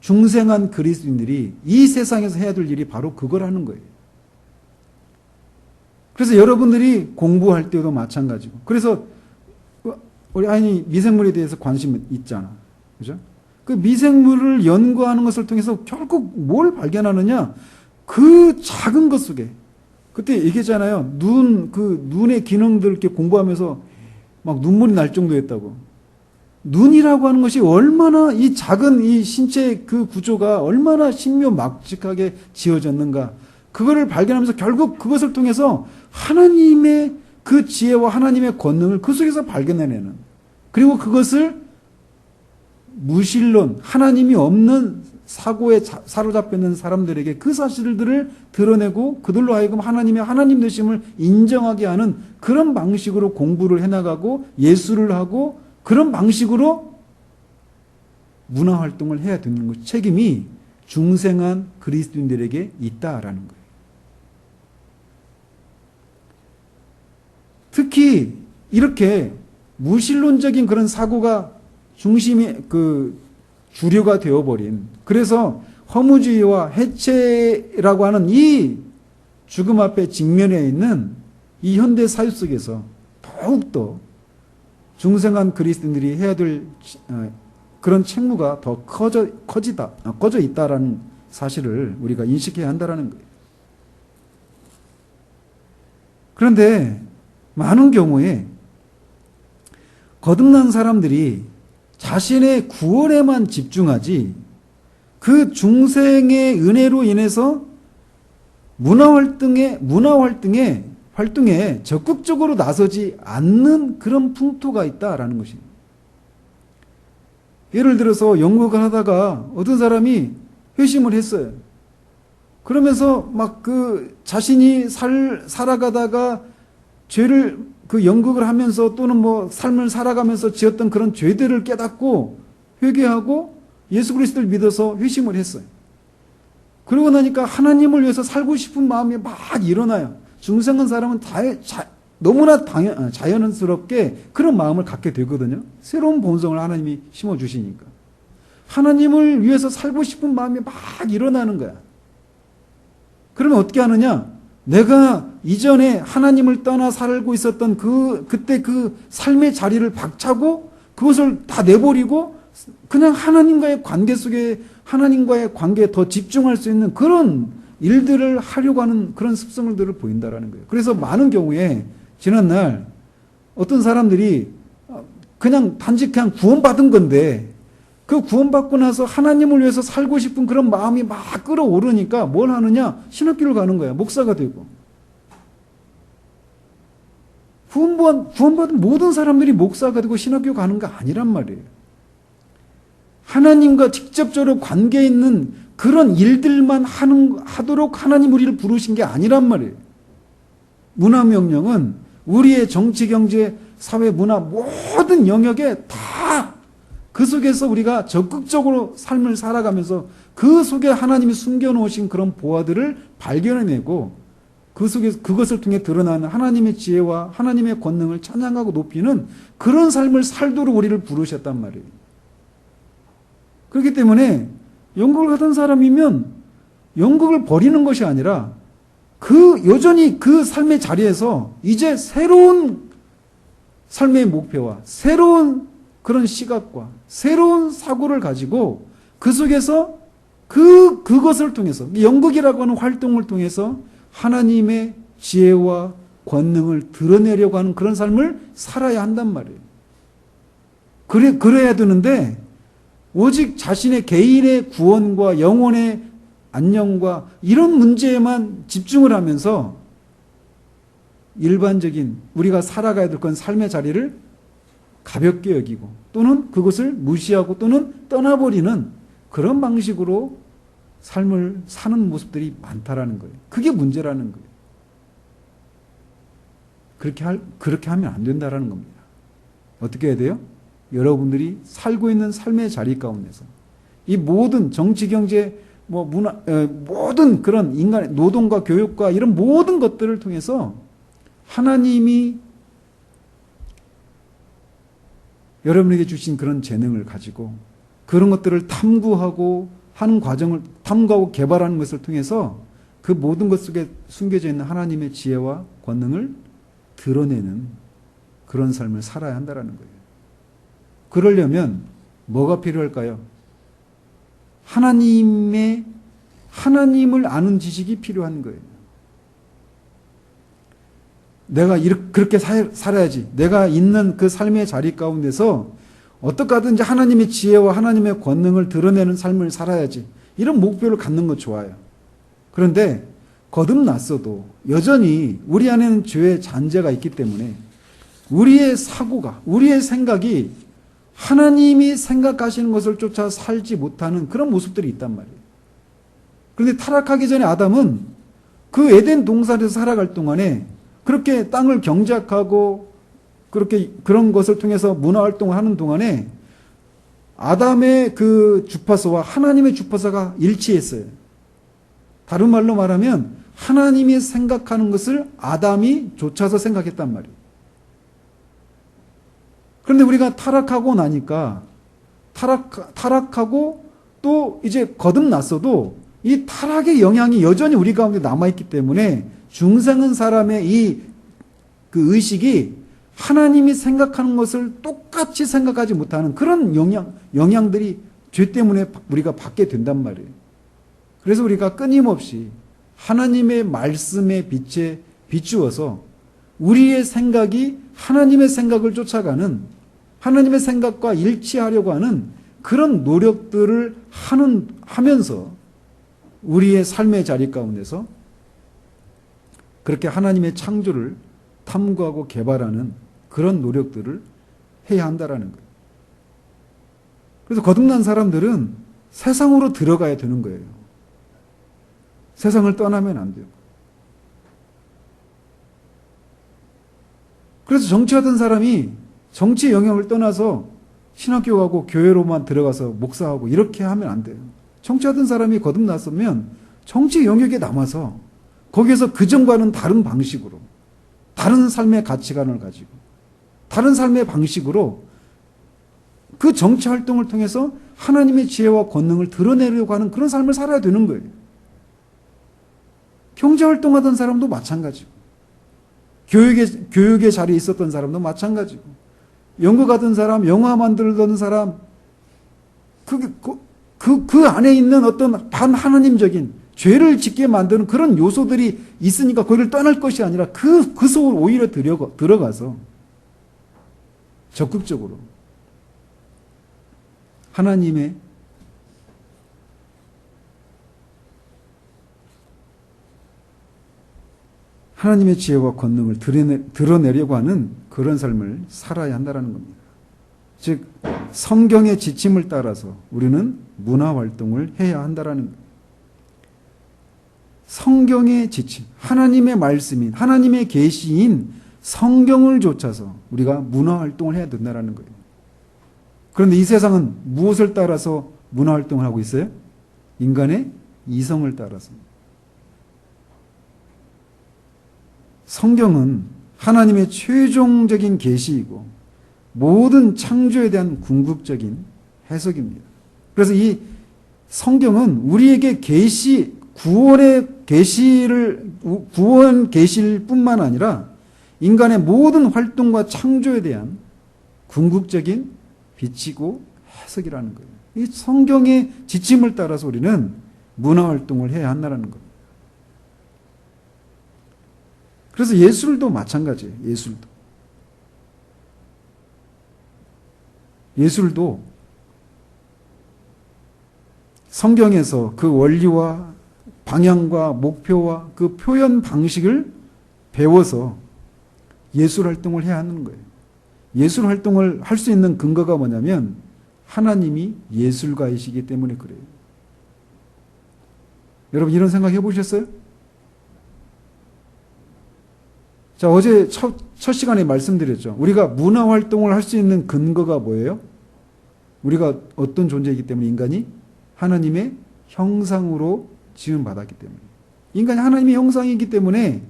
중생한 그리스도인들이 이 세상에서 해야 될 일이 바로 그걸 하는 거예요. 그래서 여러분들이 공부할 때도 마찬가지고, 그래서 우리 아이니 미생물에 대해서 관심이 있잖아. 그죠? 그 미생물을 연구하는 것을 통해서 결국 뭘 발견하느냐? 그 작은 것 속에. 그때 얘기했잖아요. 눈의 기능들 이렇게 공부하면서 막 눈물이 날 정도였다고. 눈이라고 하는 것이 얼마나 이 작은 이 신체 그 구조가 얼마나 신묘막측하게 지어졌는가. 그거를 발견하면서 결국 그것을 통해서 하나님의 그 지혜와 하나님의 권능을 그 속에서 발견해내는, 그리고 그것을 무신론, 하나님이 없는 사고에 사로잡혀 있는 사람들에게 그 사실들을 드러내고 그들로 하여금 하나님의 하나님 되심을 인정하게 하는 그런 방식으로 공부를 해나가고 예술을 하고 그런 방식으로 문화활동을 해야 되는 것, 책임이 중생한 그리스도인들에게 있다라는 거예요. 특히 이렇게 무신론적인 그런 사고가 중심이 주류가 되어버린, 그래서 허무주의와 해체라고 하는 이 죽음 앞에 직면해 있는 이 현대 사회 속에서 더욱더 중생한 그리스도인들이 해야 될 그런 책무가 더 커져 있다라는 사실을 우리가 인식해야 한다는 거예요. 그런데 많은 경우에 거듭난 사람들이 자신의 구원에만 집중하지 그 중생의 은혜로 인해서 문화활동에 적극적으로 나서지 않는 그런 풍토가 있다라는 것입니다. 예를 들어서 연극을 하다가 어떤 사람이 회심을 했어요. 그러면서 막 자신이 살아가다가 죄를 연극을 하면서 또는 삶을 살아가면서 지었던 그런 죄들을 깨닫고 회개하고 예수 그리스도를 믿어서 회심을 했어요. 그러고 나니까 하나님을 위해서 살고 싶은 마음이 막 일어나요. 중생한 사람은 너무나 자연스럽게 그런 마음을 갖게 되거든요. 새로운 본성을 하나님이 심어주시니까. 하나님을 위해서 살고 싶은 마음이 막 일어나는 거야. 그러면 어떻게 하느냐? 내가 이전에 하나님을 떠나 살고 있었던 그때 그 삶의 자리를 박차고 그것을 다 내버리고 그냥 하나님과의 관계 속에 하나님과의 관계에 더 집중할 수 있는 그런 일들을 하려고 하는 그런 습성들을 보인다라는 거예요. 그래서 많은 경우에 지난날 어떤 사람들이 그냥 단지 그냥 구원받은 건데 그 구원받고 나서 하나님을 위해서 살고 싶은 그런 마음이 막 끌어오르니까 뭘 하느냐? 신학교를 가는 거야. 목사가 되고. 구원받은 모든 사람들이 목사가 되고 신학교 가는 거 아니란 말이에요. 하나님과 직접적으로 관계 있는 그런 일들만 하도록 하나님 우리를 부르신 게 아니란 말이에요. 문화명령은 우리의 정치, 경제, 사회, 문화 모든 영역에 다 그 속에서 우리가 적극적으로 삶을 살아가면서 그 속에 하나님이 숨겨놓으신 그런 보화들을 발견해내고 그 속에 그것을 통해 드러나는 하나님의 지혜와 하나님의 권능을 찬양하고 높이는 그런 삶을 살도록 우리를 부르셨단 말이에요. 그렇기 때문에 연극을 하던 사람이면 연극을 버리는 것이 아니라 여전히 그 삶의 자리에서 이제 새로운 삶의 목표와 새로운 그런 시각과 새로운 사고를 가지고 그 속에서 그것을 통해서 연극이라고 하는 활동을 통해서 하나님의 지혜와 권능을 드러내려고 하는 그런 삶을 살아야 한단 말이에요. 그래야 되는데 오직 자신의 개인의 구원과 영혼의 안녕과 이런 문제에만 집중을 하면서 일반적인 우리가 살아가야 될 건 삶의 자리를 가볍게 여기고 또는 그것을 무시하고 또는 떠나버리는 그런 방식으로 삶을 사는 모습들이 많다라는 거예요. 그게 문제라는 거예요. 그렇게 하면 안 된다라는 겁니다. 어떻게 해야 돼요? 여러분들이 살고 있는 삶의 자리 가운데서 이 모든 정치, 경제, 문화, 모든 그런 인간의 노동과 교육과 이런 모든 것들을 통해서 하나님이 여러분에게 주신 그런 재능을 가지고 그런 것들을 탐구하고 하는 과정을 탐구하고 개발하는 것을 통해서 그 모든 것 속에 숨겨져 있는 하나님의 지혜와 권능을 드러내는 그런 삶을 살아야 한다는 거예요. 그러려면 뭐가 필요할까요? 하나님을 아는 지식이 필요한 거예요. 내가 그렇게 살아야지. 내가 있는 그 삶의 자리 가운데서 어떻게 하든지 하나님의 지혜와 하나님의 권능을 드러내는 삶을 살아야지. 이런 목표를 갖는 건 좋아요. 그런데 거듭났어도 여전히 우리 안에는 죄의 잔재가 있기 때문에 우리의 사고가, 우리의 생각이 하나님이 생각하시는 것을 쫓아 살지 못하는 그런 모습들이 있단 말이에요. 그런데 타락하기 전에 아담은 그 에덴 동산에서 살아갈 동안에 그렇게 땅을 경작하고 그런 것을 통해서 문화활동을 하는 동안에 아담의 그 주파수와 하나님의 주파수가 일치했어요. 다른 말로 말하면 하나님이 생각하는 것을 아담이 쫓아서 생각했단 말이에요. 그런데 우리가 타락하고 나니까 타락하고 또 이제 거듭났어도 이 타락의 영향이 여전히 우리 가운데 남아있기 때문에 중생은 사람의 그 의식이 하나님이 생각하는 것을 똑같이 생각하지 못하는 그런 영향들이 죄 때문에 우리가 받게 된단 말이에요. 그래서 우리가 끊임없이 하나님의 말씀의 빛에 비추어서 우리의 생각이 하나님의 생각을 쫓아가는 하나님의 생각과 일치하려고 하는 그런 노력들을 하면서 우리의 삶의 자리 가운데서 그렇게 하나님의 창조를 탐구하고 개발하는 그런 노력들을 해야 한다라는 거예요. 그래서 거듭난 사람들은 세상으로 들어가야 되는 거예요. 세상을 떠나면 안 돼요. 그래서 정치하던 사람이 정치 영역을 떠나서 신학교 가고 교회로만 들어가서 목사하고 이렇게 하면 안 돼요. 정치하던 사람이 거듭났으면 정치 영역에 남아서 거기에서 그전과는 다른 방식으로, 다른 삶의 가치관을 가지고, 다른 삶의 방식으로 그 정치 활동을 통해서 하나님의 지혜와 권능을 드러내려고 하는 그런 삶을 살아야 되는 거예요. 경제 활동하던 사람도 마찬가지고, 교육의 자리에 있었던 사람도 마찬가지고, 연구 가던 사람, 영화 만들던 사람, 그 안에 있는 어떤 반하나님적인 죄를 짓게 만드는 그런 요소들이 있으니까 거기를 떠날 것이 아니라 그 속으로 오히려 들어가서 적극적으로 하나님의 지혜와 권능을 드러내려고 하는 그런 삶을 살아야 한다는 겁니다. 즉 성경의 지침을 따라서 우리는 문화활동을 해야 한다는 거예요. 성경의 지침, 하나님의 말씀인, 하나님의 계시인 성경을 좇아서 우리가 문화활동을 해야 된다는 거예요. 그런데 이 세상은 무엇을 따라서 문화활동을 하고 있어요? 인간의 이성을 따라서. 성경은 하나님의 최종적인 계시이고 모든 창조에 대한 궁극적인 해석입니다. 그래서 이 성경은 우리에게 구원 계시일 뿐만 아니라 인간의 모든 활동과 창조에 대한 궁극적인 빛이고 해석이라는 거예요. 이 성경의 지침을 따라서 우리는 문화활동을 해야 한다는 거예요. 그래서 예술도 마찬가지예요. 예술도 성경에서 그 원리와 방향과 목표와 그 표현 방식을 배워서 예술 활동을 해야 하는 거예요. 예술 활동을 할 수 있는 근거가 뭐냐면 하나님이 예술가이시기 때문에 그래요. 여러분 이런 생각 해보셨어요? 자, 어제 첫 시간에 말씀드렸죠. 우리가 문화 활동을 할 수 있는 근거가 뭐예요? 우리가 어떤 존재이기 때문에 인간이 하나님의 형상으로 지음받았기 때문에. 인간이 하나님의 형상이기 때문에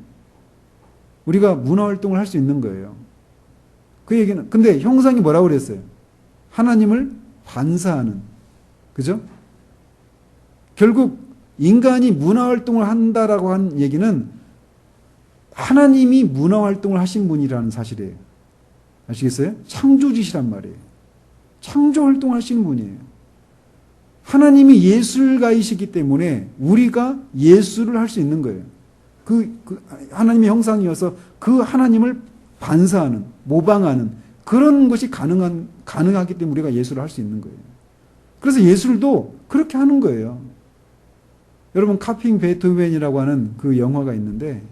우리가 문화 활동을 할 수 있는 거예요. 그 얘기는, 근데 형상이 뭐라고 그랬어요? 하나님을 반사하는. 그죠? 결국 인간이 문화 활동을 한다라고 한 얘기는 하나님이 문화 활동을 하신 분이라는 사실이에요. 아시겠어요? 창조지시란 말이에요. 창조 활동을 하시는 분이에요. 하나님이 예술가이시기 때문에 우리가 예술을 할 수 있는 거예요. 하나님의 형상이어서 그 하나님을 반사하는, 모방하는 그런 것이 가능하기 때문에 우리가 예술을 할 수 있는 거예요. 그래서 예술도 그렇게 하는 거예요. 여러분 카핑 베토벤이라고 하는 그 영화가 있는데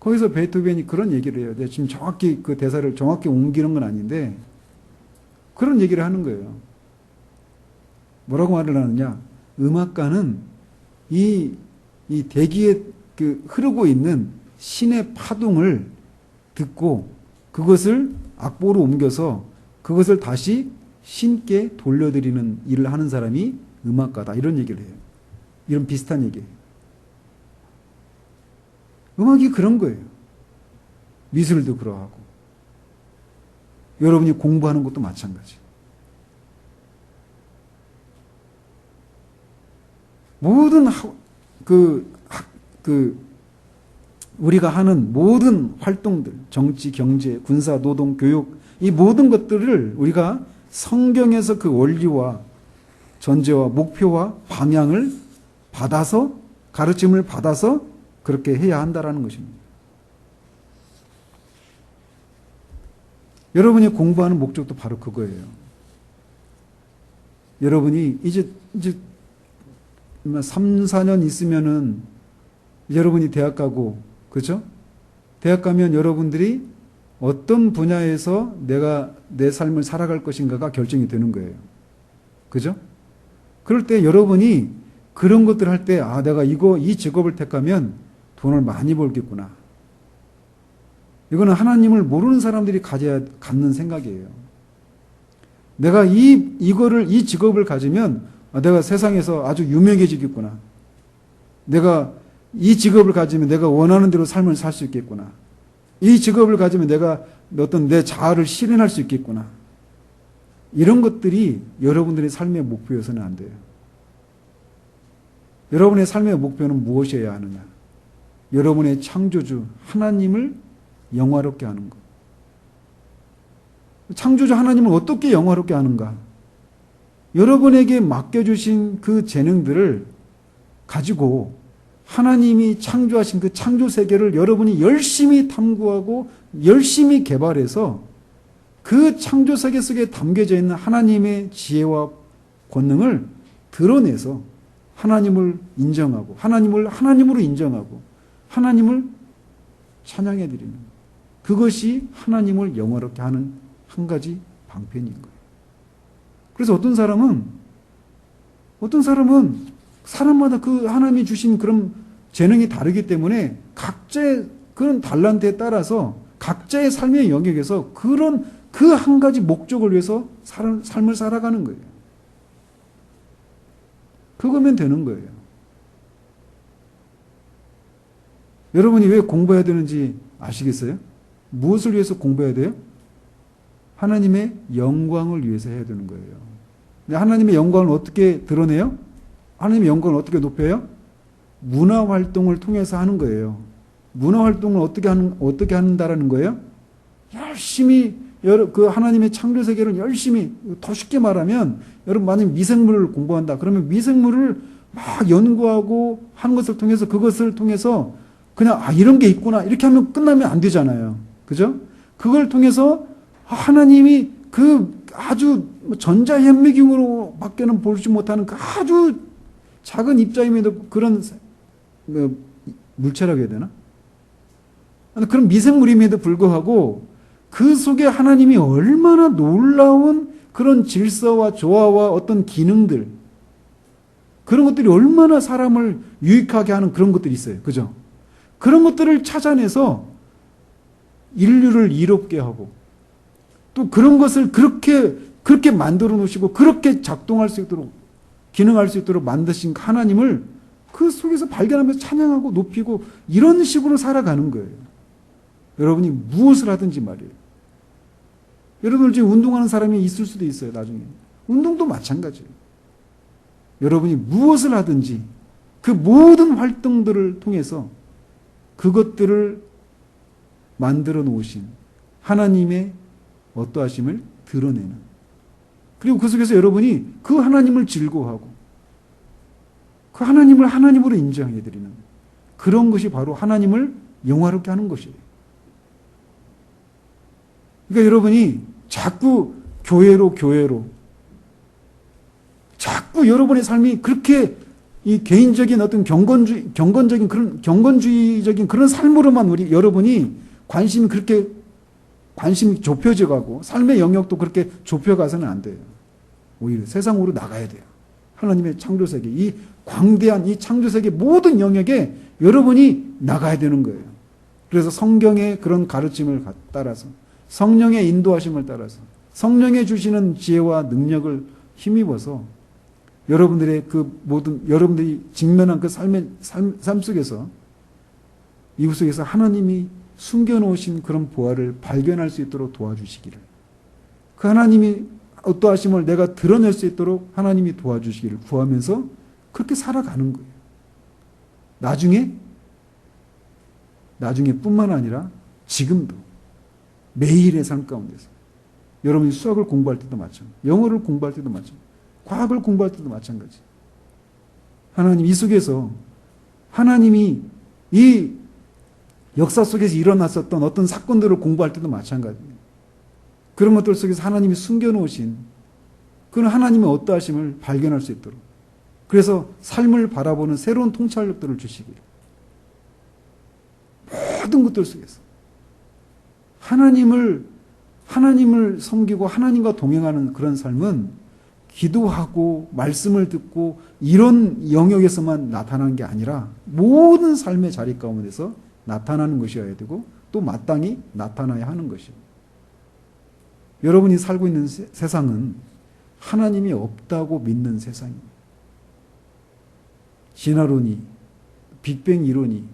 거기서 베토벤이 그런 얘기를 해요. 내가 지금 정확히 그 대사를 정확히 옮기는 건 아닌데 그런 얘기를 하는 거예요. 뭐라고 말을 하느냐? 음악가는 이 대기에 흐르고 있는 신의 파동을 듣고 그것을 악보로 옮겨서 그것을 다시 신께 돌려드리는 일을 하는 사람이 음악가다. 이런 얘기를 해요. 이런 비슷한 얘기예요. 음악이 그런 거예요. 미술도 그러하고 여러분이 공부하는 것도 마찬가지. 모든 우리가 하는 모든 활동들, 정치, 경제, 군사, 노동, 교육, 이 모든 것들을 우리가 성경에서 그 원리와 전제와 목표와 방향을 받아서, 가르침을 받아서 그렇게 해야 한다라는 것입니다. 여러분이 공부하는 목적도 바로 그거예요. 여러분이 이제 3, 4년 있으면은 여러분이 대학 가고, 그렇죠? 대학 가면 여러분들이 어떤 분야에서 내가 내 삶을 살아갈 것인가가 결정이 되는 거예요. 그죠? 그럴 때 여러분이 그런 것들 할 때, 내가 이 직업을 택하면 돈을 많이 벌겠구나. 이거는 하나님을 모르는 사람들이 갖는 생각이에요. 내가 이 직업을 가지면 내가 세상에서 아주 유명해지겠구나. 내가 이 직업을 가지면 내가 원하는 대로 삶을 살 수 있겠구나. 이 직업을 가지면 내가 어떤 내 자아를 실현할 수 있겠구나. 이런 것들이 여러분들의 삶의 목표여서는 안 돼요. 여러분의 삶의 목표는 무엇이어야 하느냐? 여러분의 창조주 하나님을 영화롭게 하는 것. 창조주 하나님을 어떻게 영화롭게 하는가? 여러분에게 맡겨주신 그 재능들을 가지고 하나님이 창조하신 그 창조 세계를 여러분이 열심히 탐구하고 열심히 개발해서 그 창조 세계 속에 담겨져 있는 하나님의 지혜와 권능을 드러내서 하나님을 인정하고 하나님을 하나님으로 인정하고 하나님을 찬양해 드리는 그것이 하나님을 영화롭게 하는 한 가지 방편인 거예요. 그래서 어떤 사람은 사람마다 그 하나님이 주신 그런 재능이 다르기 때문에 각자의 그런 달란트에 따라서 각자의 삶의 영역에서 그런 그 한 가지 목적을 위해서 삶을 살아가는 거예요. 그거면 되는 거예요. 여러분이 왜 공부해야 되는지 아시겠어요? 무엇을 위해서 공부해야 돼요? 하나님의 영광을 위해서 해야 되는 거예요. 근데 하나님의 영광을 어떻게 드러내요? 하나님의 영광을 어떻게 높여요? 문화 활동을 통해서 하는 거예요. 문화 활동을 어떻게 한다라는 거예요? 열심히 그 하나님의 창조 세계를 열심히, 더 쉽게 말하면 여러분 만약 미생물을 공부한다. 그러면 미생물을 막 연구하고 하는 것을 통해서 그것을 통해서 그냥 이런 게 있구나 이렇게 하면 끝나면 안 되잖아요. 그죠? 그걸 통해서 하나님이 그 아주 전자현미경으로 밖에는 보지 못하는 그 아주 작은 입자임에도 그런 물체라고 해야 되나? 그런 미생물임에도 불구하고 그 속에 하나님이 얼마나 놀라운 그런 질서와 조화와 어떤 기능들, 그런 것들이 얼마나 사람을 유익하게 하는 그런 것들이 있어요. 그죠? 그런 것들을 찾아내서 인류를 이롭게 하고 또 그런 것을 그렇게 만들어 놓으시고 그렇게 작동할 수 있도록 기능할 수 있도록 만드신 하나님을 그 속에서 발견하면서 찬양하고 높이고 이런 식으로 살아가는 거예요. 여러분이 무엇을 하든지 말이에요. 여러분들 지금 운동하는 사람이 있을 수도 있어요. 나중에. 운동도 마찬가지예요. 여러분이 무엇을 하든지 그 모든 활동들을 통해서 그것들을 만들어 놓으신 하나님의 어떠하심을 드러내는, 그리고 그 속에서 여러분이 그 하나님을 즐거워하고 그 하나님을 하나님으로 인정해드리는 그런 것이 바로 하나님을 영화롭게 하는 것이에요. 그러니까 여러분이 자꾸 교회로 자꾸 여러분의 삶이 그렇게 이 개인적인 어떤 경건주의적인 그런 삶으로만 여러분이 관심이 좁혀져 가고 삶의 영역도 그렇게 좁혀가서는 안 돼요. 오히려 세상으로 나가야 돼요. 하나님의 창조세계, 이 광대한 이 창조세계 모든 영역에 여러분이 나가야 되는 거예요. 그래서 성경의 그런 가르침을 따라서 성령의 인도하심을 따라서 성령의 주시는 지혜와 능력을 힘입어서 여러분들의 그 모든 여러분들이 직면한 그 삶 속에서 이웃 속에서 하나님이 숨겨놓으신 그런 보화를 발견할 수 있도록 도와주시기를, 그 하나님이 어떠하심을 내가 드러낼 수 있도록 하나님이 도와주시기를 구하면서 그렇게 살아가는 거예요. 나중에 뿐만 아니라 지금도 매일의 삶 가운데서 여러분이 수학을 공부할 때도 마찬가지, 영어를 공부할 때도 마찬가지, 과학을 공부할 때도 마찬가지. 하나님 이 속에서 하나님이 이 역사 속에서 일어났었던 어떤 사건들을 공부할 때도 마찬가지입니다. 그런 것들 속에서 하나님이 숨겨놓으신 그런 하나님의 어떠하심을 발견할 수 있도록, 그래서 삶을 바라보는 새로운 통찰력들을 주시기를, 모든 것들 속에서 하나님을 섬기고 하나님과 동행하는 그런 삶은 기도하고 말씀을 듣고 이런 영역에서만 나타나는 게 아니라 모든 삶의 자리 가운데서 나타나는 것이어야 되고 또 마땅히 나타나야 하는 것이에요. 여러분이 살고 있는 세상은 하나님이 없다고 믿는 세상입니다. 진화론이 빅뱅 이론이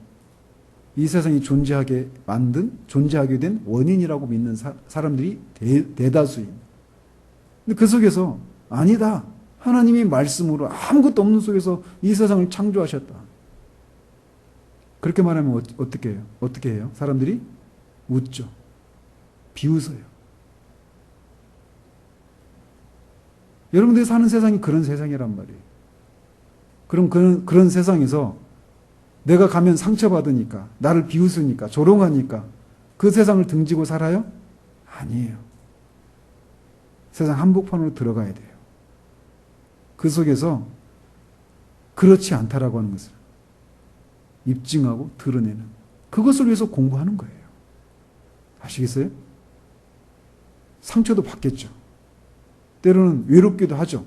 이 세상이 존재하게 된 원인이라고 믿는 사람들이 대다수인. 근데 그 속에서 아니다. 하나님이 말씀으로 아무것도 없는 속에서 이 세상을 창조하셨다. 그렇게 말하면 어떻게 해요? 어떻게 해요? 사람들이 웃죠. 비웃어요. 여러분들이 사는 세상이 그런 세상이란 말이에요. 그럼 그런 세상에서 내가 가면 상처받으니까, 나를 비웃으니까, 조롱하니까 그 세상을 등지고 살아요? 아니에요. 세상 한복판으로 들어가야 돼요. 그 속에서 그렇지 않다라고 하는 것을 입증하고 드러내는, 그것을 위해서 공부하는 거예요. 아시겠어요? 상처도 받겠죠. 때로는 외롭기도 하죠.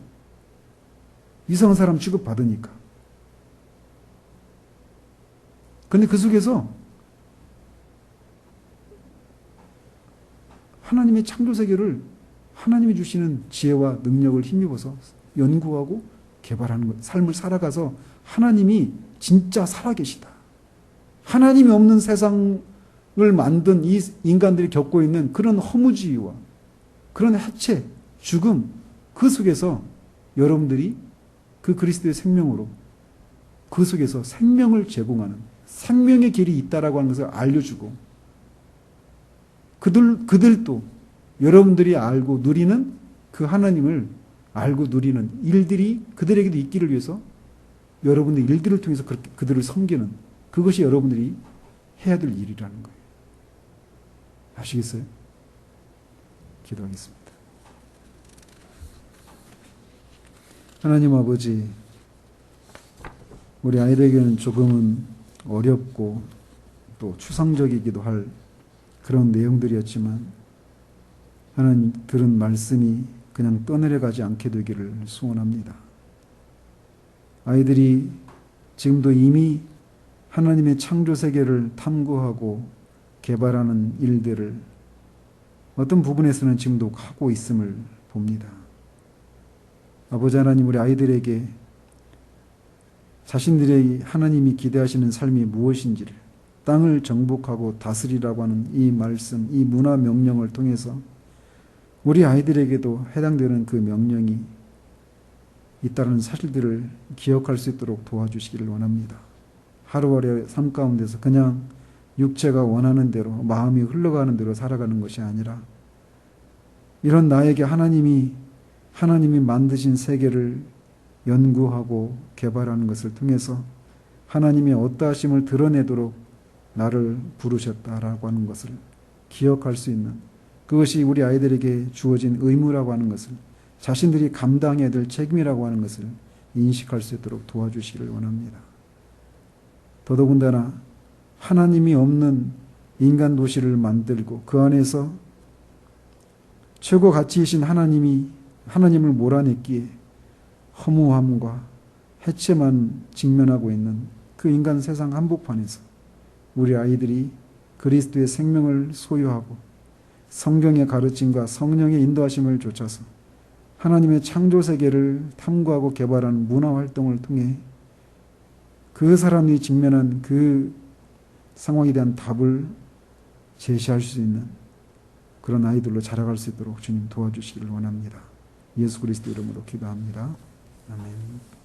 이상한 사람 취급받으니까. 근데 그 속에서 하나님의 창조세계를 하나님이 주시는 지혜와 능력을 힘입어서 연구하고 개발하는 것, 삶을 살아가서 하나님이 진짜 살아계시다. 하나님이 없는 세상을 만든 이 인간들이 겪고 있는 그런 허무주의와 그런 해체, 죽음, 그 속에서 여러분들이 그 그리스도의 생명으로 그 속에서 생명을 제공하는 생명의 길이 있다라고 하는 것을 알려주고 그들도 여러분들이 알고 누리는 그 하나님을 알고 누리는 일들이 그들에게도 있기를 위해서 여러분의 일들을 통해서 그렇게 그들을 섬기는, 그것이 여러분들이 해야 될 일이라는 거예요. 아시겠어요? 기도하겠습니다. 하나님 아버지, 우리 아이들에게는 조금은 어렵고 또 추상적이기도 할 그런 내용들이었지만 하나님 들은 말씀이 그냥 떠내려가지 않게 되기를 소원합니다. 아이들이 지금도 이미 하나님의 창조 세계를 탐구하고 개발하는 일들을 어떤 부분에서는 지금도 하고 있음을 봅니다. 아버지 하나님, 우리 아이들에게 자신들의 하나님이 기대하시는 삶이 무엇인지를, 땅을 정복하고 다스리라고 하는 이 말씀, 이 문화 명령을 통해서 우리 아이들에게도 해당되는 그 명령이 있다는 사실들을 기억할 수 있도록 도와주시기를 원합니다. 하루하루의 삶 가운데서 그냥 육체가 원하는 대로, 마음이 흘러가는 대로 살아가는 것이 아니라 이런 나에게 하나님이 만드신 세계를 연구하고 개발하는 것을 통해서 하나님의 어떠하심을 드러내도록 나를 부르셨다라고 하는 것을 기억할 수 있는, 그것이 우리 아이들에게 주어진 의무라고 하는 것을, 자신들이 감당해야 될 책임이라고 하는 것을 인식할 수 있도록 도와주시기를 원합니다. 더더군다나 하나님이 없는 인간 도시를 만들고 그 안에서 최고 가치이신 하나님을 몰아냈기에 허무함과 해체만 직면하고 있는 그 인간 세상 한복판에서 우리 아이들이 그리스도의 생명을 소유하고 성경의 가르침과 성령의 인도하심을 좇아서 하나님의 창조 세계를 탐구하고 개발하는 문화 활동을 통해 그 사람이 직면한 그 상황에 대한 답을 제시할 수 있는 그런 아이들로 자라갈 수 있도록 주님 도와주시기를 원합니다. 예수 그리스도 이름으로 기도합니다. 아멘.